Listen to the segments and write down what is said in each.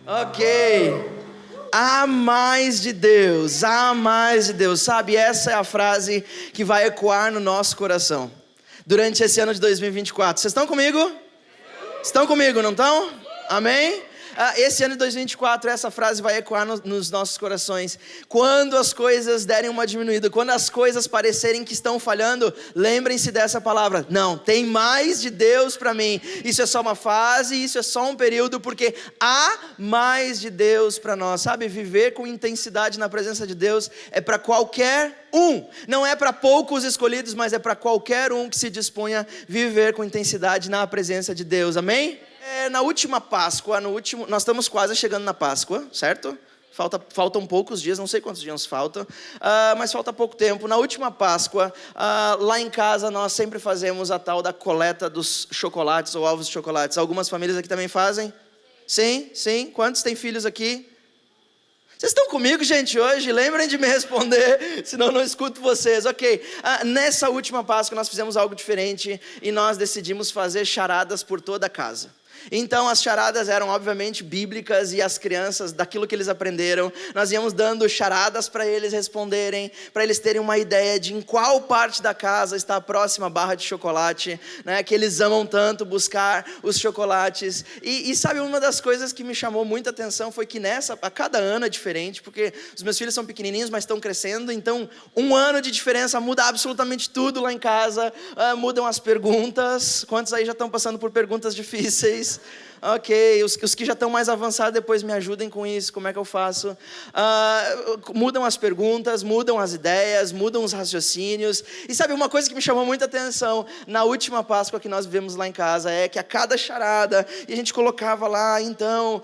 Ok. Há mais de Deus, há mais de Deus. Sabe, essa é a frase que vai ecoar no nosso coração durante esse ano de 2024. Vocês estão comigo? Estão comigo, não estão? Amém? Esse ano de 2024, essa frase vai ecoar nos nossos corações. Quando as coisas derem uma diminuída, quando as coisas parecerem que estão falhando, lembrem-se dessa palavra. Não, tem mais de Deus para mim. Isso é só uma fase, isso é só um período, porque há mais de Deus para nós. Sabe, viver com intensidade na presença de Deus é para qualquer um. Não é para poucos escolhidos, mas é para qualquer um que se disponha a viver com intensidade na presença de Deus. Amém? Na última Páscoa, nós estamos quase chegando na Páscoa, certo? Faltam poucos dias, não sei quantos dias faltam, mas falta pouco tempo. Na última Páscoa, lá em casa nós sempre fazemos a tal da coleta dos chocolates ou ovos de chocolates. Algumas famílias aqui também fazem? Sim, sim. Quantos têm filhos aqui? Vocês estão comigo, gente, hoje? Lembrem de me responder, senão eu não escuto vocês. Ok, nessa última Páscoa nós fizemos algo diferente e nós decidimos fazer charadas por toda a casa. Então as charadas eram obviamente bíblicas e as crianças, daquilo que eles aprenderam, nós íamos dando charadas para eles responderem, para eles terem uma ideia de em qual parte da casa está a próxima barra de chocolate, né, que eles amam tanto buscar os chocolates. E sabe, uma das coisas que me chamou muita atenção foi que a cada ano é diferente, porque os meus filhos são pequenininhos, mas estão crescendo, então um ano de diferença muda absolutamente tudo lá em casa, mudam as perguntas. Quantos aí já estão passando por perguntas difíceis? Ok, os que já estão mais avançados depois me ajudem com isso, como é que eu faço? Mudam as perguntas, mudam as ideias, mudam os raciocínios. E sabe, uma coisa que me chamou muita atenção na última Páscoa que nós vivemos lá em casa é que a cada charada, e a gente colocava lá, então,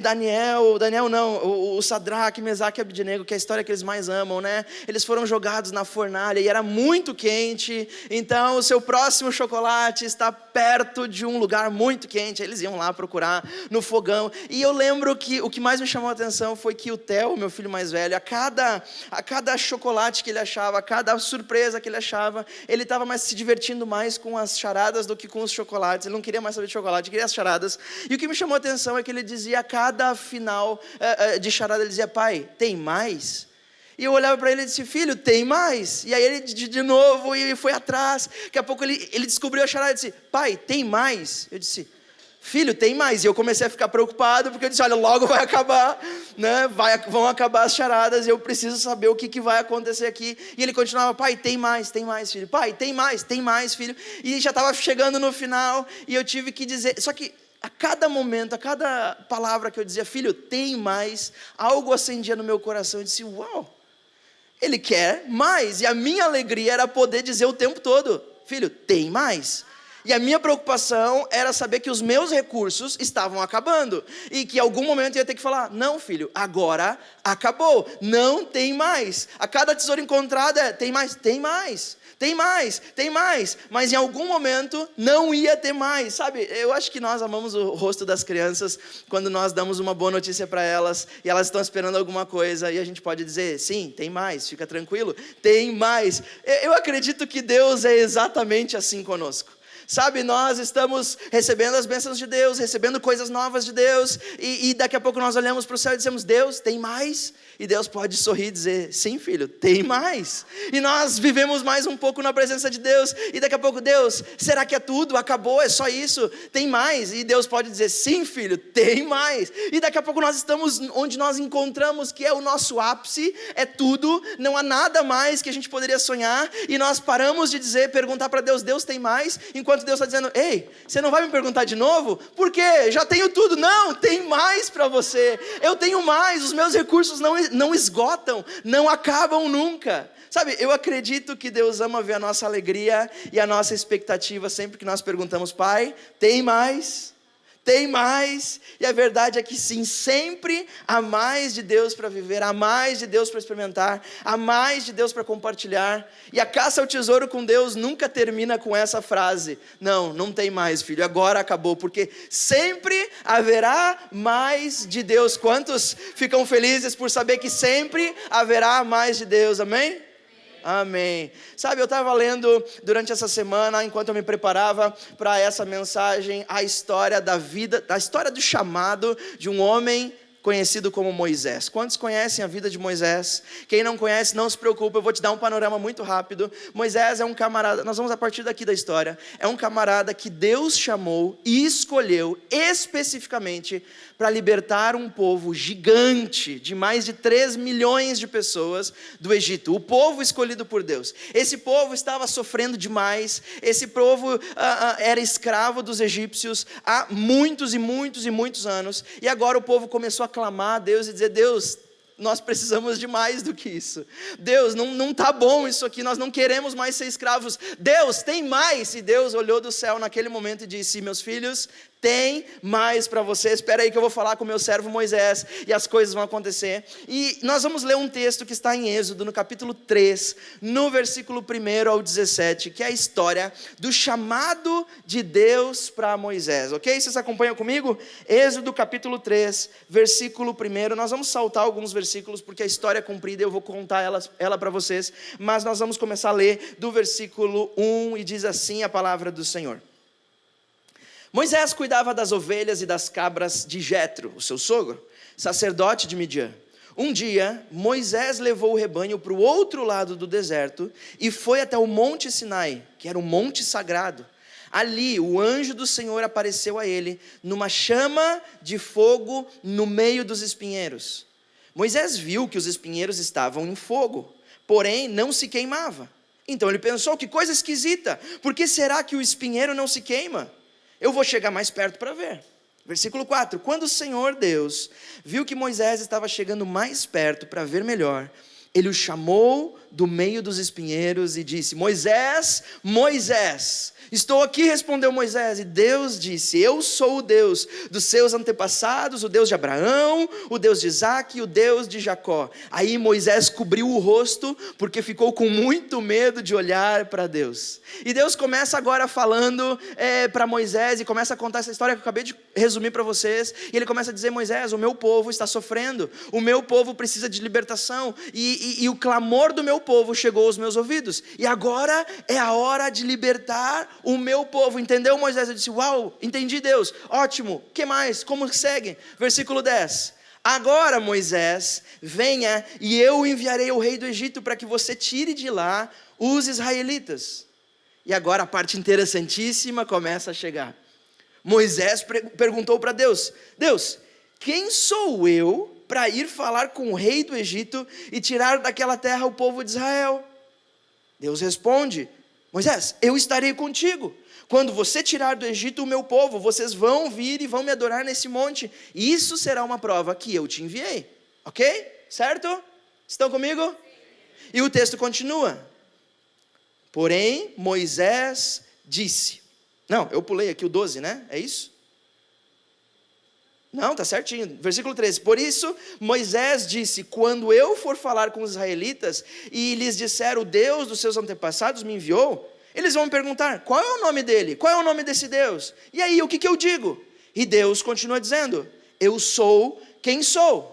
Daniel não, o Sadraque, Mesaque e Abednego, que é a história que eles mais amam, né? Eles foram jogados na fornalha e era muito quente, então o seu próximo chocolate está perto de um lugar muito quente. Eles iam lá procurar no fogão. E eu lembro que o que mais me chamou a atenção foi que o Theo, meu filho mais velho, a cada chocolate que ele achava, a cada surpresa que ele achava, ele estava se divertindo mais com as charadas do que com os chocolates. Ele não queria mais saber de chocolate, queria as charadas. E o que me chamou a atenção é que ele dizia, a cada final de charada, ele dizia, pai, tem mais? E eu olhava para ele e disse, filho, tem mais? E aí ele de novo e foi atrás. Daqui a pouco ele descobriu a charada e disse, pai, tem mais? Eu disse, filho, tem mais. E eu comecei a ficar preocupado, porque eu disse, olha, logo vai acabar, né? Vão acabar as charadas, e eu preciso saber o que vai acontecer aqui. E ele continuava, pai, tem mais, filho. Pai, tem mais, filho. E já estava chegando no final, e eu tive que dizer, só que a cada momento, a cada palavra que eu dizia, filho, tem mais, algo acendia no meu coração. Eu disse, uau, ele quer mais. E a minha alegria era poder dizer o tempo todo, filho, tem mais. E a minha preocupação era saber que os meus recursos estavam acabando. E que em algum momento eu ia ter que falar, não, filho, agora acabou, não tem mais. A cada tesouro encontrado tem mais, tem mais. Tem mais, tem mais, mas em algum momento não ia ter mais, sabe? Eu acho que nós amamos o rosto das crianças quando nós damos uma boa notícia para elas e elas estão esperando alguma coisa e a gente pode dizer, sim, tem mais, fica tranquilo, tem mais. Eu acredito que Deus é exatamente assim conosco. Sabe, nós estamos recebendo as bênçãos de Deus, recebendo coisas novas de Deus, e daqui a pouco nós olhamos para o céu e dizemos, Deus, tem mais? E Deus pode sorrir e dizer, sim, filho, tem mais. E nós vivemos mais um pouco na presença de Deus, e daqui a pouco, Deus, será que é tudo? Acabou? É só isso? Tem mais? E Deus pode dizer, sim, filho, tem mais. E daqui a pouco nós estamos onde nós encontramos que é o nosso ápice, é tudo, não há nada mais que a gente poderia sonhar, e nós paramos de perguntar para Deus, Deus tem mais? Enquanto Deus está dizendo, ei, você não vai me perguntar de novo? Por quê? Já tenho tudo. Não, tem mais para você. Eu tenho mais, os meus recursos não esgotam, não acabam nunca. Sabe, eu acredito que Deus ama ver a nossa alegria e a nossa expectativa sempre que nós perguntamos, Pai, tem mais? Tem mais, e a verdade é que sim, sempre há mais de Deus para viver, há mais de Deus para experimentar, há mais de Deus para compartilhar, e a caça ao tesouro com Deus nunca termina com essa frase, não tem mais, filho, agora acabou, porque sempre haverá mais de Deus. Quantos ficam felizes por saber que sempre haverá mais de Deus, amém? Amém. Sabe, eu estava lendo durante essa semana, enquanto eu me preparava para essa mensagem, a história da vida, a história do chamado de um homem conhecido como Moisés. Quantos conhecem a vida de Moisés? Quem não conhece, não se preocupe, eu vou te dar um panorama muito rápido. Moisés é um camarada, nós vamos a partir daqui da história, é um camarada que Deus chamou e escolheu especificamente para libertar um povo gigante, de mais de 3 milhões de pessoas do Egito. O povo escolhido por Deus. Esse povo estava sofrendo demais, esse povo era escravo dos egípcios há muitos e muitos e muitos anos, e agora o povo começou a clamar a Deus e dizer: Deus, nós precisamos de mais do que isso. Deus, não está bom isso aqui, nós não queremos mais ser escravos. Deus, tem mais. E Deus olhou do céu naquele momento e disse: meus filhos, tem mais para vocês. Espera aí que eu vou falar com o meu servo Moisés e as coisas vão acontecer. E nós vamos ler um texto que está em Êxodo, no capítulo 3, no versículo 1 ao 17, que é a história do chamado de Deus para Moisés, ok? Vocês acompanham comigo? Êxodo capítulo 3, versículo 1. Nós vamos saltar alguns versículos porque a história é comprida e eu vou contar ela para vocês, mas nós vamos começar a ler do versículo 1 e diz assim a palavra do Senhor. Moisés cuidava das ovelhas e das cabras de Jetro, o seu sogro, sacerdote de Midian. Um dia, Moisés levou o rebanho para o outro lado do deserto e foi até o Monte Sinai, que era um monte sagrado. Ali, o anjo do Senhor apareceu a ele numa chama de fogo no meio dos espinheiros. Moisés viu que os espinheiros estavam em fogo, porém não se queimava. Então ele pensou: que coisa esquisita, por que será que o espinheiro não se queima? Eu vou chegar mais perto para ver. Versículo 4. Quando o Senhor Deus viu que Moisés estava chegando mais perto para ver melhor, ele o chamou do meio dos espinheiros e disse: Moisés, Moisés. Estou aqui, respondeu Moisés, e Deus disse: eu sou o Deus dos seus antepassados, o Deus de Abraão, o Deus de Isaque e o Deus de Jacó. Aí Moisés cobriu o rosto, porque ficou com muito medo de olhar para Deus. E Deus começa agora falando para Moisés, e começa a contar essa história que eu acabei de resumir para vocês, e ele começa a dizer: Moisés, o meu povo está sofrendo, o meu povo precisa de libertação, e o clamor do meu povo chegou aos meus ouvidos, e agora é a hora de libertar o meu povo. Entendeu, Moisés? Eu disse: uau, entendi, Deus, ótimo, que mais? Como segue? Versículo 10. Agora, Moisés, venha e eu enviarei o rei do Egito para que você tire de lá os israelitas. E agora a parte interessantíssima começa a chegar. Moisés perguntou para Deus: Deus, quem sou eu para ir falar com o rei do Egito e tirar daquela terra o povo de Israel? Deus responde: Moisés, eu estarei contigo. Quando você tirar do Egito o meu povo, vocês vão vir e vão me adorar nesse monte. E isso será uma prova que eu te enviei. Ok? Certo? Estão comigo? E o texto continua. Porém, Moisés disse... Não, eu pulei aqui o 12, né? É isso? Não, tá certinho. Versículo 13. Por isso, Moisés disse: quando eu for falar com os israelitas e lhes disser o Deus dos seus antepassados me enviou, eles vão me perguntar: qual é o nome dele? Qual é o nome desse Deus? E aí, o que eu digo? E Deus continua dizendo: eu sou quem sou.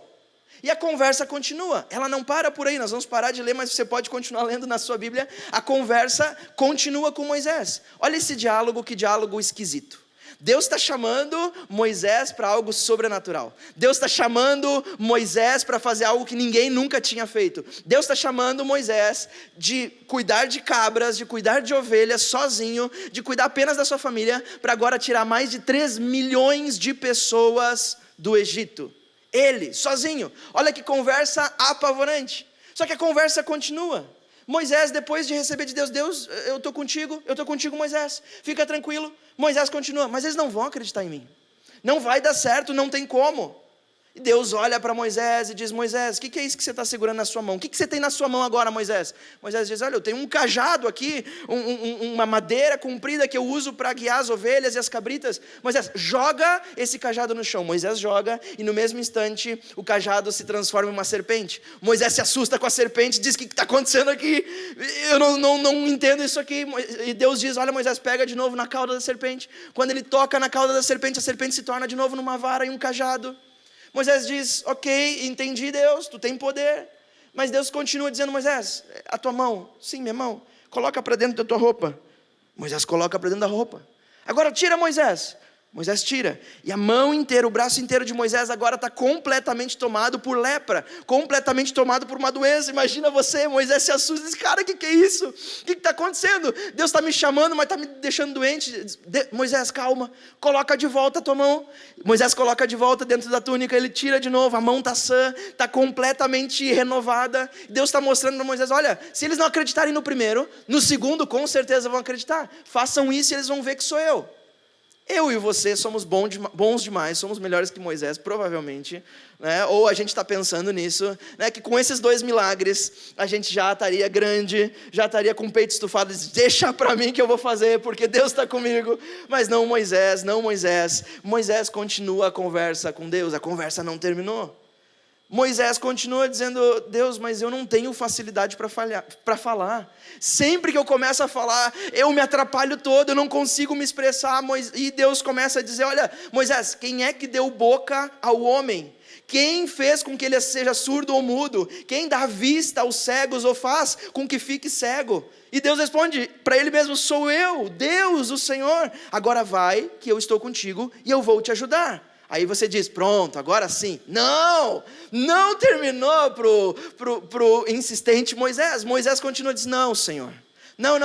E a conversa continua, ela não para por aí, nós vamos parar de ler, mas você pode continuar lendo na sua Bíblia. A conversa continua com Moisés. Olha esse diálogo, que diálogo esquisito. Deus está chamando Moisés para algo sobrenatural. Deus está chamando Moisés para fazer algo que ninguém nunca tinha feito. Deus está chamando Moisés de cuidar de cabras, de cuidar de ovelhas sozinho, de cuidar apenas da sua família, para agora tirar mais de 3 milhões de pessoas do Egito. Ele, sozinho. Olha que conversa apavorante. Só que a conversa continua. Moisés, depois de receber de Deus: Deus, eu estou contigo, Moisés, fica tranquilo. Moisés continua: mas eles não vão acreditar em mim, não vai dar certo, não tem como. E Deus olha para Moisés e diz: Moisés, o que é isso que você está segurando na sua mão? O que você tem na sua mão agora, Moisés? Moisés diz: olha, eu tenho um cajado aqui, uma madeira comprida que eu uso para guiar as ovelhas e as cabritas. Moisés, joga esse cajado no chão. Moisés joga e no mesmo instante o cajado se transforma em uma serpente. Moisés se assusta com a serpente e diz: o que está acontecendo aqui? Eu não entendo isso aqui. E Deus diz: olha, Moisés, pega de novo na cauda da serpente. Quando ele toca na cauda da serpente, a serpente se torna de novo numa vara e um cajado. Moisés diz: ok, entendi, Deus, tu tem poder. Mas Deus continua dizendo: Moisés, a tua mão, sim, minha mão, coloca para dentro da tua roupa. Moisés coloca para dentro da roupa. Agora tira, Moisés. Moisés tira, e a mão inteira, o braço inteiro de Moisés agora está completamente tomado por lepra, completamente tomado por uma doença. Imagina você, Moisés se assusta, diz: cara, o que é isso? O que está acontecendo? Deus está me chamando, mas está me deixando doente. Moisés, calma, coloca de volta a tua mão. Moisés coloca de volta dentro da túnica, ele tira de novo, a mão está sã, está completamente renovada. Deus está mostrando para Moisés: olha, se eles não acreditarem no primeiro, no segundo com certeza vão acreditar. Façam isso e eles vão ver que sou eu. Eu e você somos bons demais, somos melhores que Moisés, provavelmente, né? Ou a gente está pensando nisso, né? Que com esses 2 milagres, a gente já estaria grande, já estaria com o peito estufado, deixa para mim que eu vou fazer, porque Deus está comigo. Mas não Moisés, não Moisés. Moisés continua a conversa com Deus, a conversa não terminou. Moisés continua dizendo: Deus, mas eu não tenho facilidade para falar. Sempre que eu começo a falar, eu me atrapalho todo, eu não consigo me expressar. E Deus começa a dizer: olha, Moisés, quem é que deu boca ao homem? Quem fez com que ele seja surdo ou mudo? Quem dá vista aos cegos ou faz com que fique cego? E Deus responde para ele mesmo: sou eu, Deus, o Senhor. Agora vai, que eu estou contigo e eu vou te ajudar. Aí você diz: pronto, agora sim. Não terminou pro insistente Moisés. Moisés continua e diz: não, Senhor. Não.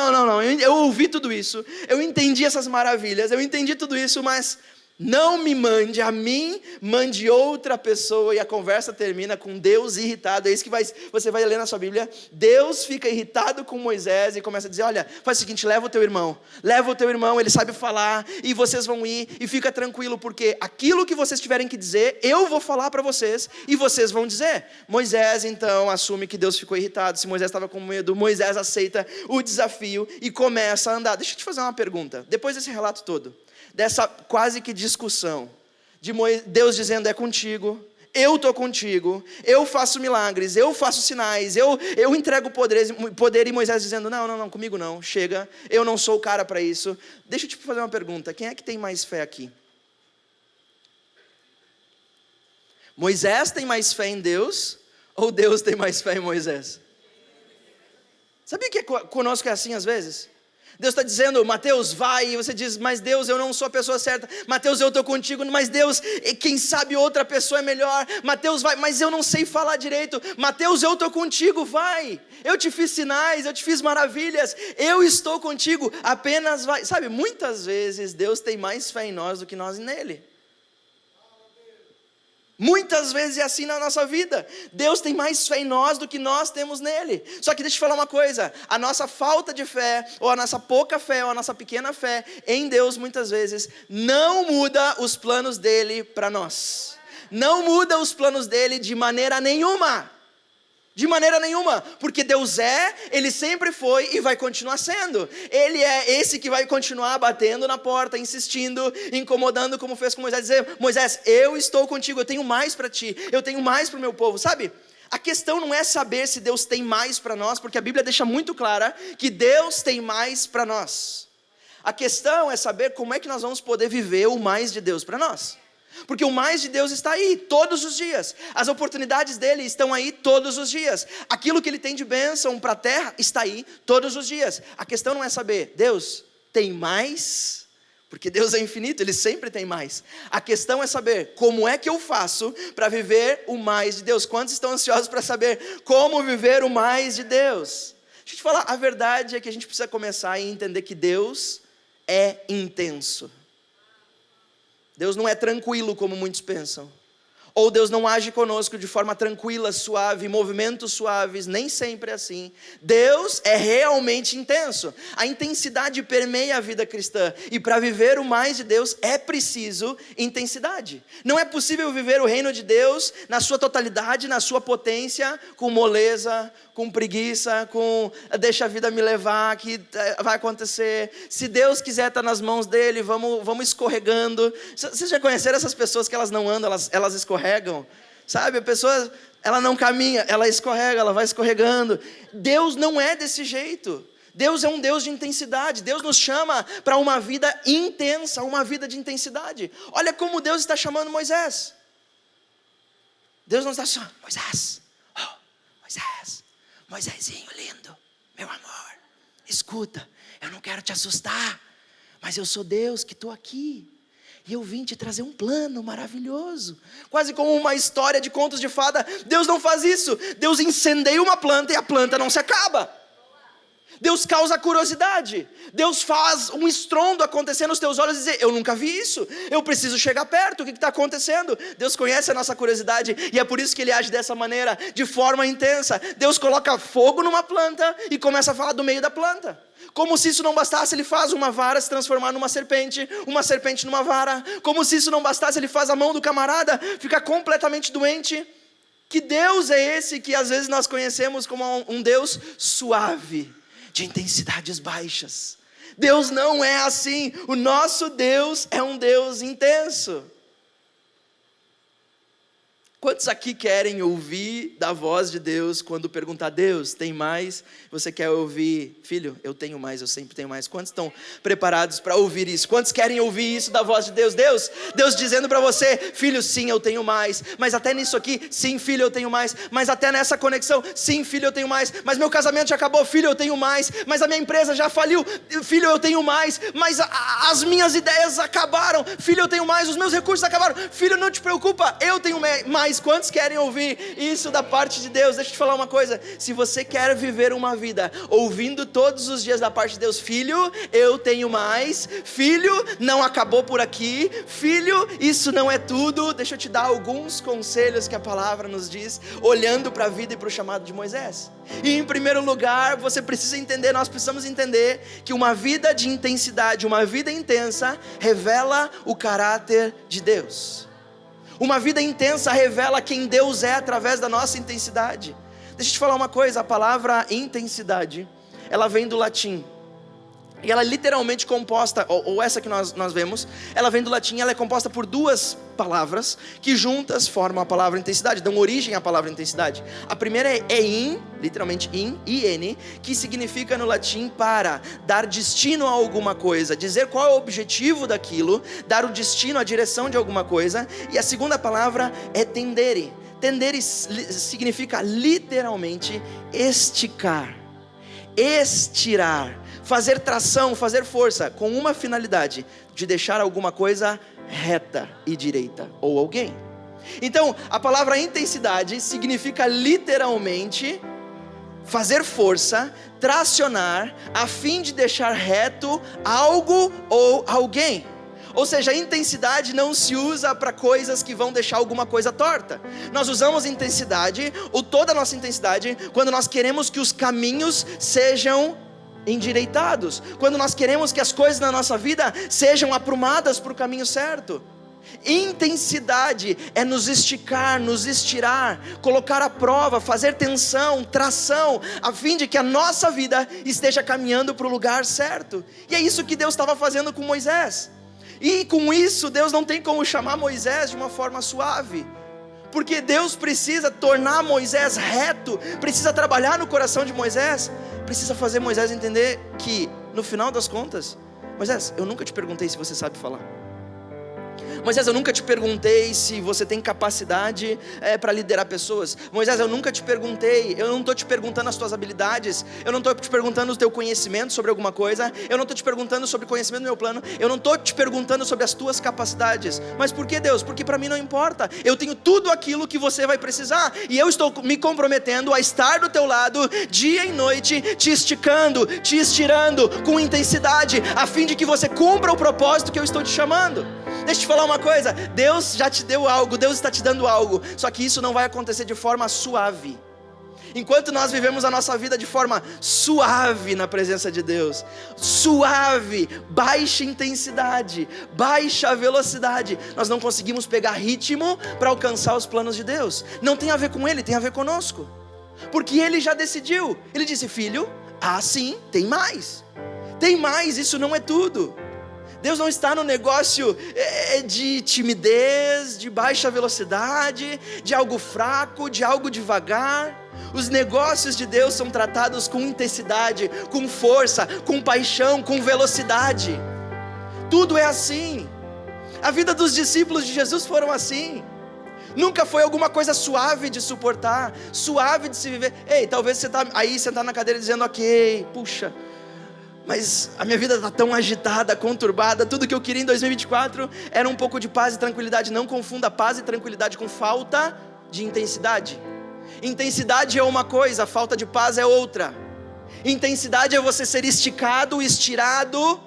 Eu ouvi tudo isso, eu entendi essas maravilhas, eu entendi tudo isso, mas não me mande a mim, mande outra pessoa. E a conversa termina com Deus irritado. É isso que você vai ler na sua Bíblia. Deus fica irritado com Moisés e começa a dizer: olha, faz o seguinte, leva o teu irmão, ele sabe falar, e vocês vão ir, e fica tranquilo, porque aquilo que vocês tiverem que dizer, eu vou falar para vocês, e vocês vão dizer. Moisés então assume que Deus ficou irritado. Se Moisés estava com medo, Moisés aceita o desafio e começa a andar. Deixa eu te fazer uma pergunta, depois desse relato todo, dessa quase que discussão, de Deus dizendo: é contigo, eu estou contigo, eu faço milagres, eu faço sinais, eu entrego poder, e Moisés dizendo: não, comigo não, chega, eu não sou o cara para isso. Deixa eu te fazer uma pergunta, quem é que tem mais fé aqui? Moisés tem mais fé em Deus, ou Deus tem mais fé em Moisés? Sabia que conosco é assim às vezes? Deus está dizendo: Mateus, vai, e você diz: mas Deus, eu não sou a pessoa certa. Mateus, eu estou contigo, mas Deus, quem sabe outra pessoa é melhor. Mateus, vai, mas eu não sei falar direito. Mateus, eu estou contigo, vai. Eu te fiz sinais, eu te fiz maravilhas, eu estou contigo, apenas vai. Sabe, muitas vezes Deus tem mais fé em nós do que nós nele. Muitas vezes é assim na nossa vida. Deus tem mais fé em nós do que nós temos nele. Só que deixa eu falar uma coisa: a nossa falta de fé, ou a nossa pouca fé, ou a nossa pequena fé em Deus, muitas vezes não muda os planos dele para nós. Não muda os planos dele de maneira nenhuma. De maneira nenhuma, porque Deus Ele sempre foi e vai continuar sendo. Ele é esse que vai continuar batendo na porta, insistindo, incomodando, como fez com Moisés, dizer: Moisés, eu estou contigo, eu tenho mais para ti, eu tenho mais para o meu povo. Sabe, a questão não é saber se Deus tem mais para nós, porque a Bíblia deixa muito clara que Deus tem mais para nós. A questão é saber como é que nós vamos poder viver o mais de Deus para nós. Porque o mais de Deus está aí todos os dias. As oportunidades dele estão aí todos os dias. Aquilo que ele tem de bênção para a terra está aí todos os dias. A questão não é saber: Deus tem mais, porque Deus é infinito, ele sempre tem mais. A questão é saber como é que eu faço para viver o mais de Deus. Quantos estão ansiosos para saber como viver o mais de Deus? Deixa eu te falar, a verdade é que a gente precisa começar a entender que Deus é intenso. Deus não é tranquilo como muitos pensam. Ou Deus não age conosco de forma tranquila, suave, movimentos suaves, nem sempre é assim. Deus é realmente intenso. A intensidade permeia a vida cristã. E para viver o mais de Deus é preciso intensidade. Não é possível viver o reino de Deus na sua totalidade, na sua potência, com moleza, com preguiça, com deixa a vida me levar, que vai acontecer. Se Deus quiser estar nas mãos dele, vamos escorregando. Vocês já conheceram essas pessoas que elas não andam, elas escorregam? Sabe, a pessoa, ela não caminha, ela escorrega, ela vai escorregando. Deus não é desse jeito. Deus é um Deus de intensidade. Deus nos chama para uma vida intensa, uma vida de intensidade. Olha como Deus está chamando Moisés. Deus não está chamando: Moisés, Moisésinho lindo, meu amor, escuta, eu não quero te assustar, mas eu sou Deus que estou aqui. E eu vim te trazer um plano maravilhoso. Quase como uma história de contos de fada. Deus não faz isso. Deus incendeia uma planta e a planta não se acaba. Deus causa curiosidade. Deus faz um estrondo acontecer nos teus olhos e dizer: eu nunca vi isso, eu preciso chegar perto, o que está acontecendo? Deus conhece a nossa curiosidade e é por isso que Ele age dessa maneira, de forma intensa. Deus coloca fogo numa planta e começa a falar do meio da planta. Como se isso não bastasse, Ele faz uma vara se transformar numa serpente, uma serpente numa vara. Como se isso não bastasse, Ele faz a mão do camarada ficar completamente doente. Que Deus é esse que às vezes nós conhecemos como um Deus suave, de intensidades baixas? Deus não é assim. O nosso Deus é um Deus intenso. Quantos aqui querem ouvir da voz de Deus quando perguntar: Deus, tem mais? Você quer ouvir: filho, eu tenho mais, eu sempre tenho mais? Quantos estão preparados para ouvir isso? Quantos querem ouvir isso da voz de Deus? Deus dizendo para você: filho, sim, eu tenho mais. Mas até nisso aqui, sim, filho, eu tenho mais. Mas até nessa conexão, sim, filho, eu tenho mais. Mas meu casamento já acabou, filho, eu tenho mais. Mas a minha empresa já faliu, filho, eu tenho mais. Mas as minhas ideias acabaram, filho, eu tenho mais. Os meus recursos acabaram, filho, não te preocupa, eu tenho mais. Quantos querem ouvir isso da parte de Deus? Deixa eu te falar uma coisa: se você quer viver uma vida ouvindo todos os dias da parte de Deus: filho, eu tenho mais, filho, não acabou por aqui, filho, isso não é tudo. Deixa eu te dar alguns conselhos que a palavra nos diz, olhando para a vida e para o chamado de Moisés. E em primeiro lugar, você precisa entender, nós precisamos entender que uma vida de intensidade, uma vida intensa, revela o caráter de Deus. Uma vida intensa revela quem Deus é através da nossa intensidade. Deixa eu te falar uma coisa: a palavra intensidade, ela vem do latim. E ela é literalmente composta, ou essa que nós vemos, ela vem do latim, ela é composta por duas palavras que juntas formam a palavra intensidade, dão origem à palavra intensidade. A primeira é in, literalmente in, que significa no latim para dar destino a alguma coisa, dizer qual é o objetivo daquilo, dar o destino, a direção de alguma coisa. E a segunda palavra é tendere. Tendere significa literalmente esticar, estirar, fazer tração, fazer força, com uma finalidade: de deixar alguma coisa reta e direita, ou alguém. Então, a palavra intensidade significa literalmente fazer força, tracionar, a fim de deixar reto algo ou alguém. Ou seja, a intensidade não se usa para coisas que vão deixar alguma coisa torta. Nós usamos intensidade, ou toda a nossa intensidade, quando nós queremos que os caminhos sejam endireitados, quando nós queremos que as coisas na nossa vida sejam aprumadas para o caminho certo. Intensidade é nos esticar, nos estirar, colocar à prova, fazer tensão, tração, a fim de que a nossa vida esteja caminhando para o lugar certo. E é isso que Deus estava fazendo com Moisés. E com isso Deus não tem como chamar Moisés de uma forma suave, porque Deus precisa tornar Moisés reto, precisa trabalhar no coração de Moisés, precisa fazer Moisés entender que, no final das contas: Moisés, eu nunca te perguntei se você sabe falar. Moisés, eu nunca te perguntei se você tem capacidade para liderar pessoas. Moisés, eu nunca te perguntei, eu não estou te perguntando as tuas habilidades, eu não estou te perguntando o teu conhecimento sobre alguma coisa, eu não estou te perguntando sobre o conhecimento do meu plano, eu não estou te perguntando sobre as tuas capacidades. Mas por que, Deus? Porque para mim não importa, eu tenho tudo aquilo que você vai precisar, e eu estou me comprometendo a estar do teu lado, dia e noite, te esticando, te estirando com intensidade, a fim de que você cumpra o propósito que eu estou te chamando. Deixa eu te falar uma coisa: Deus já te deu algo, Deus está te dando algo, só que isso não vai acontecer de forma suave. Enquanto nós vivemos a nossa vida de forma suave na presença de Deus, suave, baixa intensidade, baixa velocidade, nós não conseguimos pegar ritmo para alcançar os planos de Deus. Não tem a ver com Ele, tem a ver conosco, porque Ele já decidiu. Ele disse: filho, sim, tem mais, isso não é tudo. Deus não está no negócio de timidez, de baixa velocidade, de algo fraco, de algo devagar. Os negócios de Deus são tratados com intensidade, com força, com paixão, com velocidade. Tudo é assim. A vida dos discípulos de Jesus foram assim. Nunca foi alguma coisa suave de suportar, suave de se viver. Ei, talvez você está aí sentado na cadeira dizendo, ok, puxa, mas a minha vida está tão agitada, conturbada. Tudo que eu queria em 2024 era um pouco de paz e tranquilidade. Não confunda paz e tranquilidade com falta de intensidade. Intensidade é uma coisa, falta de paz é outra. Intensidade é você ser esticado, estirado,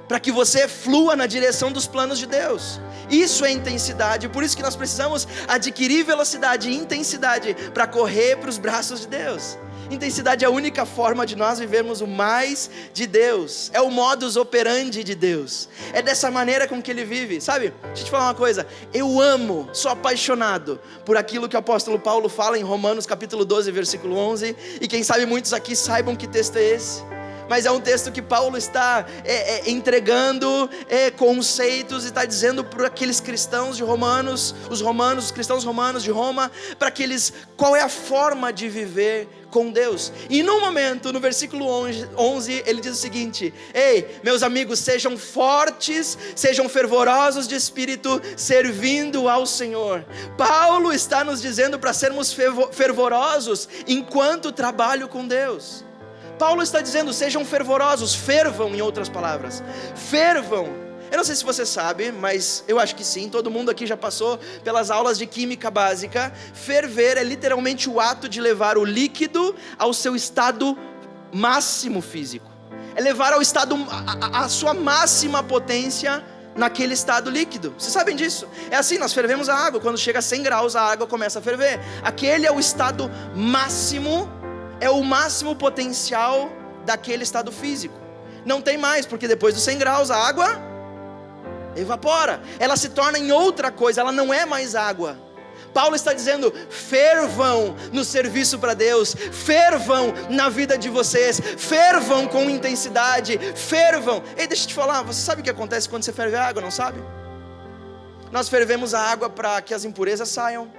para que você flua na direção dos planos de Deus. Isso é intensidade, por isso que nós precisamos adquirir velocidade e intensidade para correr para os braços de Deus. Intensidade é a única forma de nós vivermos o mais de Deus. É o modus operandi de Deus. É dessa maneira com que Ele vive, sabe? Deixa eu te falar uma coisa. Eu amo, sou apaixonado por aquilo que o apóstolo Paulo fala em Romanos capítulo 12, versículo 11. E quem sabe muitos aqui saibam que texto é esse. Mas é um texto que Paulo está entregando conceitos e está dizendo para aqueles cristãos de Romanos, os cristãos romanos de Roma, para que eles, qual é a forma de viver com Deus. E num momento, no versículo 11, ele diz o seguinte: ei, meus amigos, sejam fortes, sejam fervorosos de espírito, servindo ao Senhor. Paulo está nos dizendo para sermos fervorosos enquanto trabalho com Deus. Paulo está dizendo, sejam fervorosos, fervam, em outras palavras, fervam. Eu não sei se você sabe, mas eu acho que sim, todo mundo aqui já passou pelas aulas de química básica. Ferver é literalmente o ato de levar o líquido ao seu estado máximo físico. É levar ao estado, a sua máxima potência naquele estado líquido. Vocês sabem disso? É assim, nós fervemos a água, quando chega a 100 graus a água começa a ferver. Aquele é o estado máximo, é o máximo potencial daquele estado físico. Não tem mais, porque depois dos 100 graus a água evapora, ela se torna em outra coisa, ela não é mais água. Paulo está dizendo, fervam no serviço para Deus, fervam na vida de vocês, fervam com intensidade, fervam. Ei, deixa eu te falar, você sabe o que acontece quando você ferve a água, não sabe? Nós fervemos a água para que as impurezas saiam.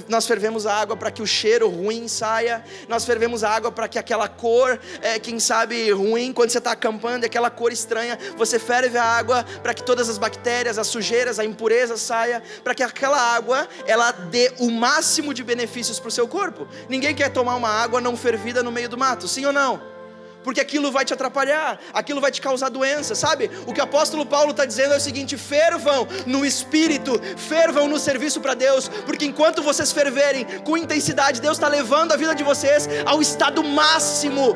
Nós fervemos a água para que o cheiro ruim saia. Nós fervemos a água para que aquela cor, quem sabe ruim, quando você está acampando, aquela cor estranha, você ferve a água para que todas as bactérias, as sujeiras, a impureza saia, para que aquela água, ela dê o máximo de benefícios para o seu corpo. Ninguém quer tomar uma água não fervida no meio do mato, sim ou não? Porque aquilo vai te atrapalhar, aquilo vai te causar doença, sabe? O que o apóstolo Paulo está dizendo é o seguinte: fervam no Espírito, fervam no serviço para Deus, porque enquanto vocês ferverem com intensidade, Deus está levando a vida de vocês ao estado máximo,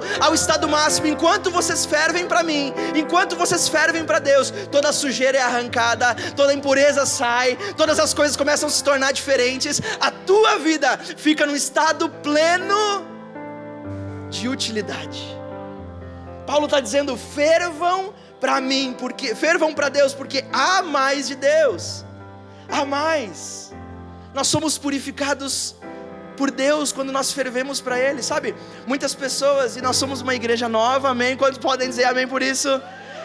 enquanto vocês fervem para mim, enquanto vocês fervem para Deus, toda a sujeira é arrancada, toda a impureza sai, todas as coisas começam a se tornar diferentes, a tua vida fica num estado pleno de utilidade. Paulo está dizendo, fervam para mim, fervam para Deus, porque há mais de Deus, há mais. Nós somos purificados por Deus quando nós fervemos para Ele, sabe? Muitas pessoas, e nós somos uma igreja nova, amém? Quantos podem dizer amém por isso?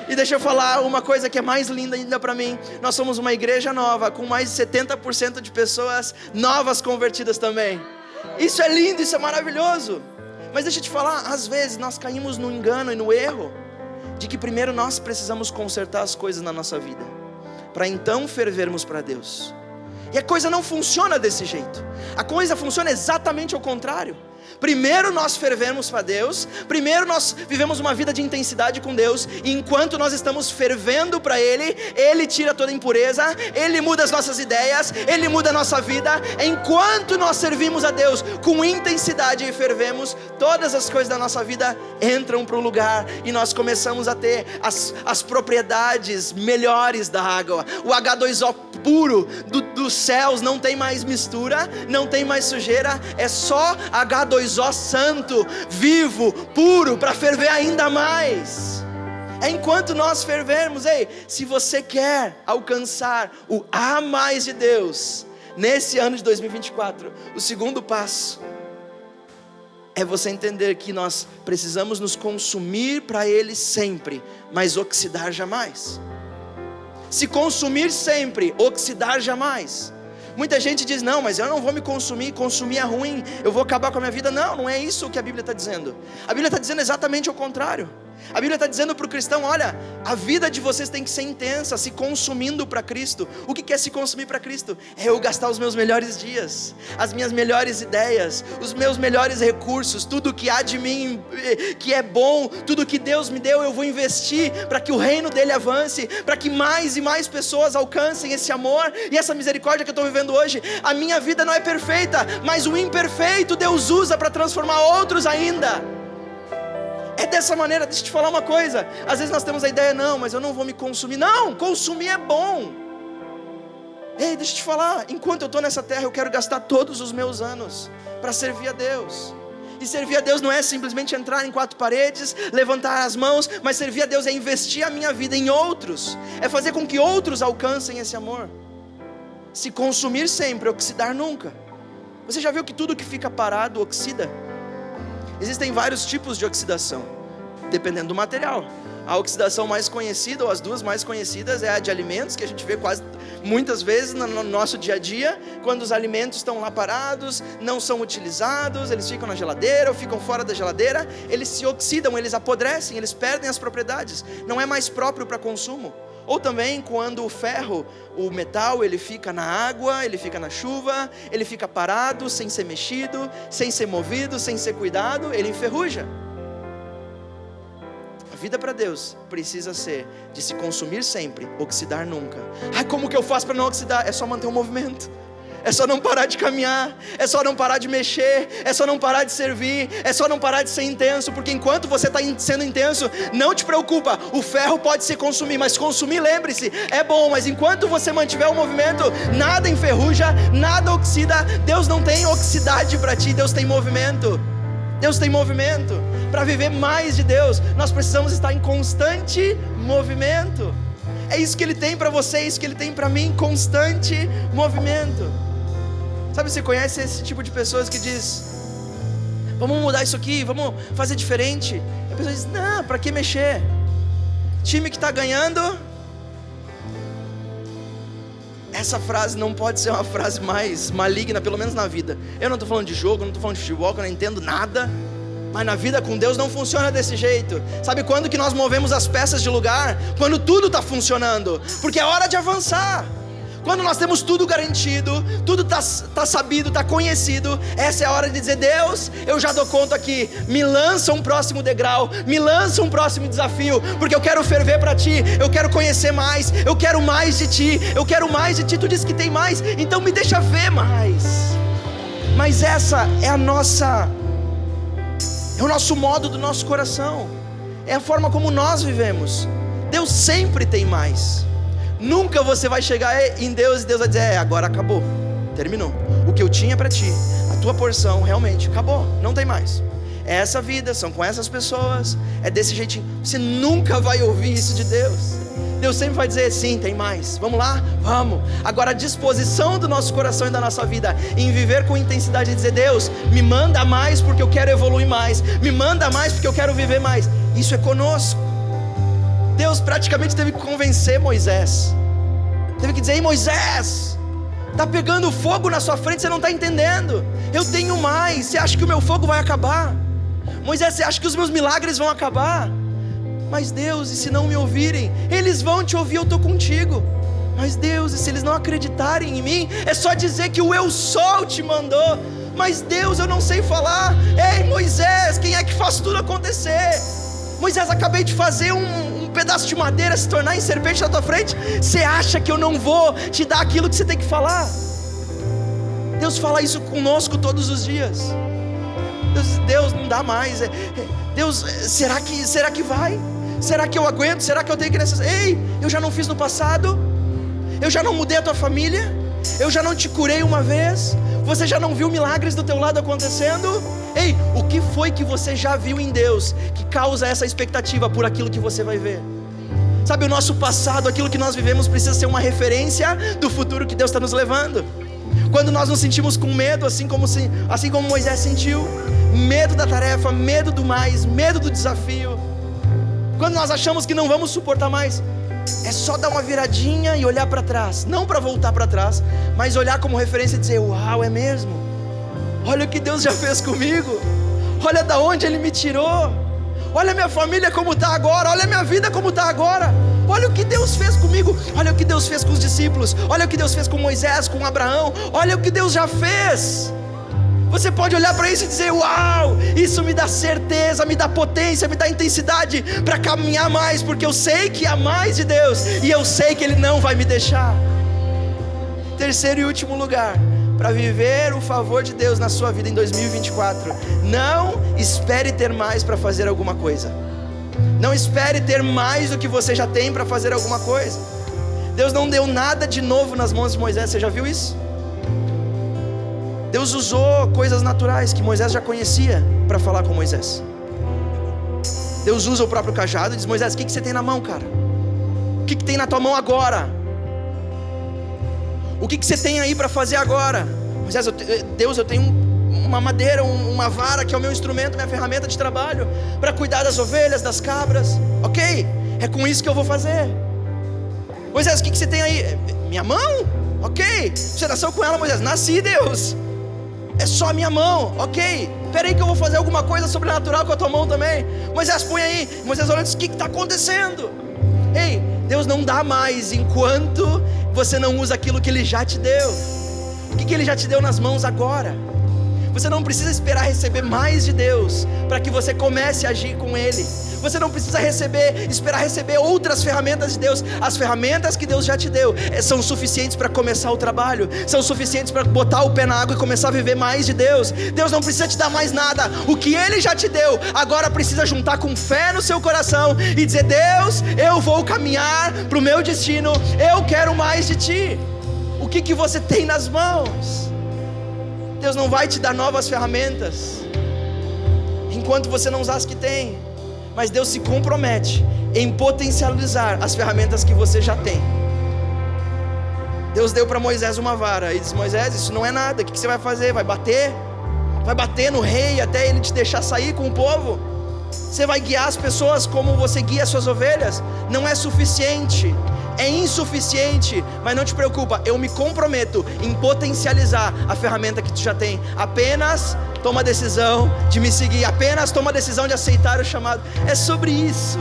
E deixa eu falar uma coisa que é mais linda ainda para mim, nós somos uma igreja nova, com mais de 70% de pessoas novas convertidas também. Isso é lindo, isso é maravilhoso. Mas deixa eu te falar, às vezes nós caímos no engano e no erro de que primeiro nós precisamos consertar as coisas na nossa vida, para então fervermos para Deus. E a coisa não funciona desse jeito, a coisa funciona exatamente ao contrário. Primeiro nós fervemos para Deus, primeiro nós vivemos uma vida de intensidade com Deus, e enquanto nós estamos fervendo para Ele, Ele tira toda a impureza, Ele muda as nossas ideias, Ele muda a nossa vida. Enquanto nós servimos a Deus com intensidade e fervemos, todas as coisas da nossa vida entram para o lugar, e nós começamos a ter as propriedades melhores da água. O H2O puro dos céus, não tem mais mistura, não tem mais sujeira, é só H2O santo, vivo, puro, para ferver ainda mais. É enquanto nós fervermos. Ei, se você quer alcançar o a mais de Deus nesse ano de 2024, o segundo passo é você entender que nós precisamos nos consumir para Ele sempre, mas oxidar jamais. Se consumir sempre, oxidar jamais. Muita gente diz, não, mas eu não vou me consumir é ruim, eu vou acabar com a minha vida. Não é isso que a Bíblia está dizendo. A Bíblia está dizendo exatamente o contrário. A Bíblia está dizendo para o cristão, olha, a vida de vocês tem que ser intensa, se consumindo para Cristo. O que é se consumir para Cristo? É eu gastar os meus melhores dias, as minhas melhores ideias, os meus melhores recursos, tudo que há de mim, que é bom, tudo que Deus me deu, eu vou investir para que o reino dele avance, para que mais e mais pessoas alcancem esse amor e essa misericórdia que eu estou vivendo hoje. A minha vida não é perfeita, mas o imperfeito Deus usa para transformar outros ainda. É dessa maneira. Deixa eu te falar uma coisa, às vezes nós temos a ideia, não, mas eu não vou me consumir. Não, consumir é bom. Ei, deixa eu te falar, enquanto eu estou nessa terra, eu quero gastar todos os meus anos para servir a Deus. E servir a Deus não é simplesmente entrar em 4 paredes, levantar as mãos, mas servir a Deus é investir a minha vida em outros, é fazer com que outros alcancem esse amor. Se consumir sempre, oxidar nunca. Você já viu que tudo que fica parado oxida? Existem vários tipos de oxidação, dependendo do material. A oxidação mais conhecida, ou as duas mais conhecidas, é a de alimentos, que a gente vê muitas vezes no nosso dia a dia, quando os alimentos estão lá parados, não são utilizados, eles ficam na geladeira ou ficam fora da geladeira, eles se oxidam, eles apodrecem, eles perdem as propriedades, não é mais próprio para consumo. Ou também quando o ferro, o metal, ele fica na água, ele fica na chuva, ele fica parado, sem ser mexido, sem ser movido, sem ser cuidado, ele enferruja. A vida para Deus precisa ser de se consumir sempre, oxidar nunca. Ai, como que eu faço para não oxidar? É só manter o movimento. É só não parar de caminhar, é só não parar de mexer, é só não parar de servir, é só não parar de ser intenso, porque enquanto você está sendo intenso, não te preocupa, o ferro pode se consumir, mas consumir, lembre-se, é bom, mas enquanto você mantiver o movimento, nada enferruja, nada oxida. Deus não tem oxisidade para ti, Deus tem movimento. Deus tem movimento. Para viver mais de Deus, nós precisamos estar em constante movimento. É isso que Ele tem para você, é isso que Ele tem para mim, constante movimento. Sabe, você conhece esse tipo de pessoas que diz, vamos mudar isso aqui, vamos fazer diferente. E a pessoa diz, não, para que mexer? Time que está ganhando. Essa frase não pode ser uma frase mais maligna, pelo menos na vida. Eu não estou falando de jogo, não estou falando de futebol, que eu não entendo nada. Mas na vida com Deus não funciona desse jeito. Sabe quando que nós movemos as peças de lugar? Quando tudo está funcionando, porque é hora de avançar. Quando nós temos tudo garantido, tudo está sabido, está conhecido, essa é a hora de dizer, Deus, eu já dou conta aqui, me lança um próximo degrau, me lança um próximo desafio, porque eu quero ferver para Ti, eu quero conhecer mais, eu quero mais de Ti, eu quero mais de Ti, Tu disse que tem mais, então me deixa ver mais. Mas essa é é o nosso modo do nosso coração, é a forma como nós vivemos. Deus sempre tem mais. Nunca você vai chegar em Deus e Deus vai dizer, agora acabou, terminou. O que eu tinha para ti, a tua porção realmente acabou, não tem mais. É essa vida, são com essas pessoas, é desse jeitinho. Você nunca vai ouvir isso de Deus. Deus sempre vai dizer, sim, tem mais, vamos lá? Vamos. Agora a disposição do nosso coração e da nossa vida em viver com intensidade e dizer, Deus, me manda mais porque eu quero evoluir mais, me manda mais porque eu quero viver mais. Isso é conosco. Deus praticamente teve que convencer Moisés. Teve que dizer, ei Moisés, está pegando fogo na sua frente, você não está entendendo. Eu tenho mais, você acha que o meu fogo vai acabar? Moisés, você acha que os meus milagres vão acabar? Mas Deus, e se não me ouvirem? Eles vão te ouvir, eu estou contigo. Mas Deus, e se eles não acreditarem em mim? É só dizer que o eu sou te mandou. Mas Deus, eu não sei falar. Ei Moisés, quem é que faz tudo acontecer? Moisés, acabei de fazer um pedaço de madeira se tornar em serpente na tua frente. Você acha que eu não vou te dar aquilo que você tem que falar? Deus fala isso conosco todos os dias. Deus não dá mais. Deus, será que vai? Será que eu aguento? Será que eu tenho que necessitar? Ei, eu já não fiz no passado? Eu já não mudei a tua família? Eu já não te curei uma vez? Você já não viu milagres do teu lado acontecendo? Ei, o que foi que você já viu em Deus que causa essa expectativa por aquilo que você vai ver? Sabe, o nosso passado, aquilo que nós vivemos precisa ser uma referência do futuro que Deus está nos levando. Quando nós nos sentimos com medo, assim como Moisés sentiu, medo da tarefa, medo do mais, medo do desafio, quando nós achamos que não vamos suportar mais, é só dar uma viradinha e olhar para trás, não para voltar para trás, mas olhar como referência e dizer, uau, é mesmo? Olha o que Deus já fez comigo, olha da onde Ele me tirou, Olha a minha família como está agora, olha a minha vida como está agora. Olha o que Deus fez comigo, olha o que Deus fez com os discípulos, olha o que Deus fez com Moisés, com Abraão, olha o que Deus já fez. Você pode olhar para isso e dizer: uau, isso me dá certeza, me dá potência, me dá intensidade para caminhar mais, porque eu sei que há mais de Deus, e eu sei que Ele não vai me deixar. Terceiro e último lugar, para viver o favor de Deus na sua vida em 2024, não espere ter mais para fazer alguma coisa. Não espere ter mais do que você já tem para fazer alguma coisa. Deus não deu nada de novo nas mãos de Moisés, você já viu isso? Deus usou coisas naturais que Moisés já conhecia para falar com Moisés. Deus usa o próprio cajado e diz: Moisés, o que você tem na mão, cara? O que tem na tua mão agora? O que você tem aí para fazer agora? Moisés, Deus, eu tenho uma madeira, uma vara que é o meu instrumento, minha ferramenta de trabalho para cuidar das ovelhas, das cabras. Ok, é com isso que eu vou fazer. Moisés, o que você tem aí? Minha mão? Ok, você nasceu com ela, Moisés? Nasci, Deus. É só a minha mão, ok. Espera aí que eu vou fazer alguma coisa sobrenatural com a tua mão também. Moisés, põe aí. Moisés olha e diz: o que está acontecendo? Ei, Deus não dá mais enquanto você não usa aquilo que Ele já te deu. O que Ele já te deu nas mãos agora? Você não precisa esperar receber mais de Deus para que você comece a agir com Ele. Você não precisa esperar receber outras ferramentas de Deus. As ferramentas que Deus já te deu são suficientes para começar o trabalho, são suficientes para botar o pé na água e começar a viver mais de Deus. Deus não precisa te dar mais nada. O que Ele já te deu, agora precisa juntar com fé no seu coração e dizer: Deus, eu vou caminhar para o meu destino, eu quero mais de Ti. O que você tem nas mãos? Deus não vai te dar novas ferramentas enquanto você não usar as que tem, mas Deus se compromete em potencializar as ferramentas que você já tem. Deus deu para Moisés uma vara e disse: Moisés, isso não é nada, o que você vai fazer? Vai bater no rei até ele te deixar sair com o povo? Você vai guiar as pessoas como você guia as suas ovelhas? Não é suficiente, é insuficiente, mas não te preocupa, eu me comprometo em potencializar a ferramenta que tu já tem. Apenas toma a decisão de me seguir, apenas toma a decisão de aceitar o chamado. É sobre isso.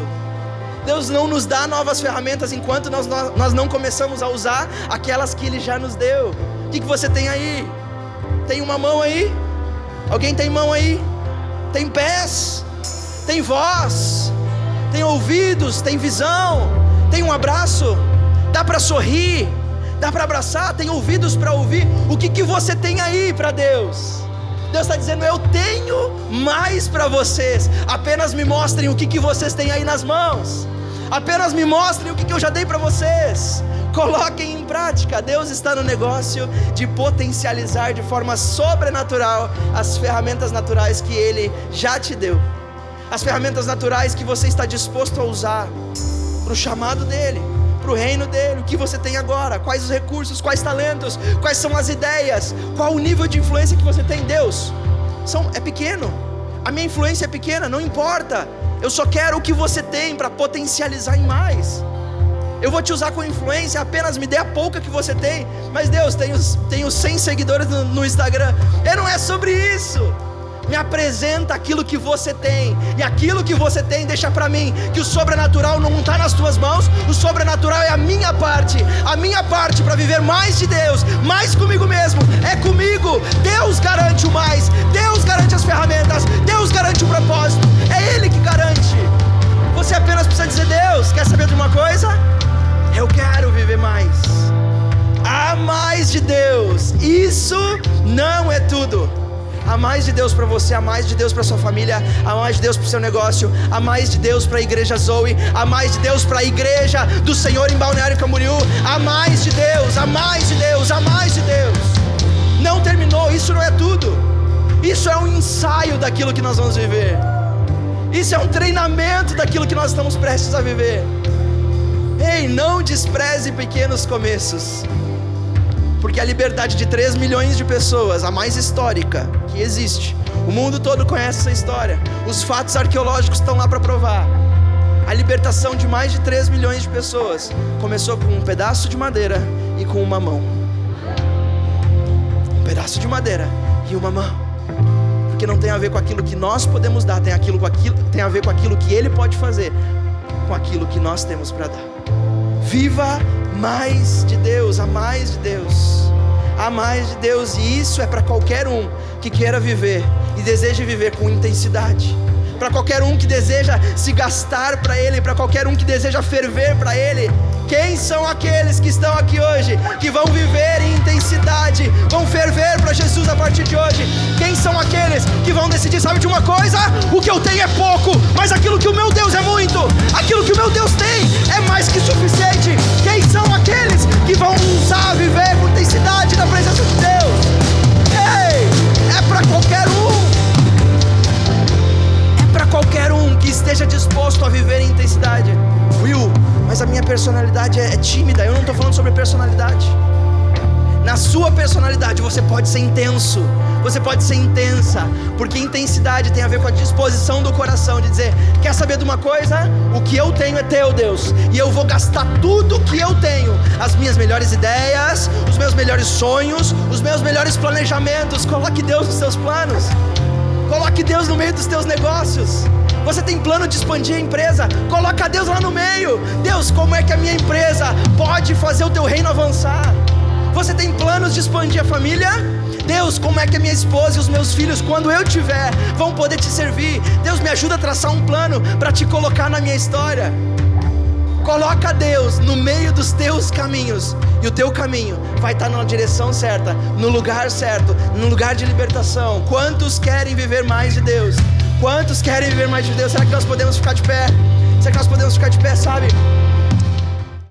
Deus não nos dá novas ferramentas enquanto nós não começamos a usar aquelas que Ele já nos deu. O que você tem aí? Tem uma mão aí? Alguém tem mão aí? Tem pés? Tem voz? Tem ouvidos? Tem visão? Tem um abraço? Dá para sorrir? Dá para abraçar? Tem ouvidos para ouvir? O que você tem aí para Deus? Deus está dizendo: eu tenho mais para vocês. Apenas me mostrem o que vocês têm aí nas mãos. Apenas me mostrem o que eu já dei para vocês. Coloquem em prática. Deus está no negócio de potencializar de forma sobrenatural as ferramentas naturais que Ele já te deu. As ferramentas naturais que você está disposto a usar para o chamado dEle, para o reino dEle. O que você tem agora? Quais os recursos? Quais talentos? Quais são as ideias? Qual o nível de influência que você tem? Deus, é pequeno. A minha influência é pequena, não importa. Eu só quero o que você tem para potencializar em mais. Eu vou te usar com influência, apenas me dê a pouca que você tem. Mas Deus, tenho 100 seguidores no Instagram. Não é sobre isso. Me apresenta aquilo que você tem, e aquilo que você tem deixa para mim, que o sobrenatural não está nas tuas mãos. O sobrenatural é a minha parte para viver mais de Deus, mais comigo mesmo, é comigo. Deus garante o mais, Deus garante as ferramentas, Deus garante o propósito, é Ele que garante. Você apenas precisa dizer: Deus, quer saber de uma coisa? Eu quero viver mais. Há mais de Deus, isso não é tudo. Há mais de Deus para você, há mais de Deus para sua família, há mais de Deus para o seu negócio, há mais de Deus para a igreja Zoe, há mais de Deus para a igreja do Senhor em Balneário Camboriú. Há mais de Deus, há mais de Deus, há mais de Deus. Não terminou, isso não é tudo. Isso é um ensaio daquilo que nós vamos viver. Isso é um treinamento daquilo que nós estamos prestes a viver. Ei, não despreze pequenos começos, porque a liberdade de 3 milhões de pessoas, a mais histórica que existe, o mundo todo conhece essa história, os fatos arqueológicos estão lá para provar. A libertação de mais de 3 milhões de pessoas começou com um pedaço de madeira e com uma mão. Um pedaço de madeira e uma mão. porque não tem a ver com aquilo que nós podemos dar, tem a ver com aquilo que Ele pode fazer, com aquilo que nós temos para dar. Viva mais de Deus, a mais de Deus, a mais de Deus. E isso é para qualquer um que queira viver e deseja viver com intensidade, para qualquer um que deseja se gastar para Ele, para qualquer um que deseja ferver para Ele. Quem são aqueles que estão aqui hoje, que vão viver em intensidade, vão ferver para Jesus a partir de hoje? Quem são aqueles que vão decidir, sabe de uma coisa? O que eu tenho é pouco, mas aquilo que o meu Deus é muito, aquilo que o meu Deus tem é mais que suficiente. Quem são aqueles que vão usar, viver com intensidade na presença de Deus? Ei, é para qualquer um. Para qualquer um que esteja disposto a viver em intensidade. Will, mas a minha personalidade é tímida. Eu não estou falando sobre personalidade. Na sua personalidade você pode ser intenso, você pode ser intensa, porque intensidade tem a ver com a disposição do coração de dizer: quer saber de uma coisa? O que eu tenho é teu, Deus, e eu vou gastar tudo que eu tenho, as minhas melhores ideias, os meus melhores sonhos, os meus melhores planejamentos. Coloque Deus nos seus planos. Coloque Deus no meio dos teus negócios. Você tem plano de expandir a empresa? Coloca Deus lá no meio. Deus, como é que a minha empresa pode fazer o teu reino avançar? Você tem planos de expandir a família? Deus, como é que a minha esposa e os meus filhos, quando eu tiver, vão poder te servir? Deus, me ajuda a traçar um plano para te colocar na minha história. Coloca Deus no meio dos teus caminhos, e o teu caminho vai estar na direção certa, no lugar certo, no lugar de libertação. Quantos querem viver mais de Deus? Quantos querem viver mais de Deus? Será que nós podemos ficar de pé? Será que nós podemos ficar de pé, sabe?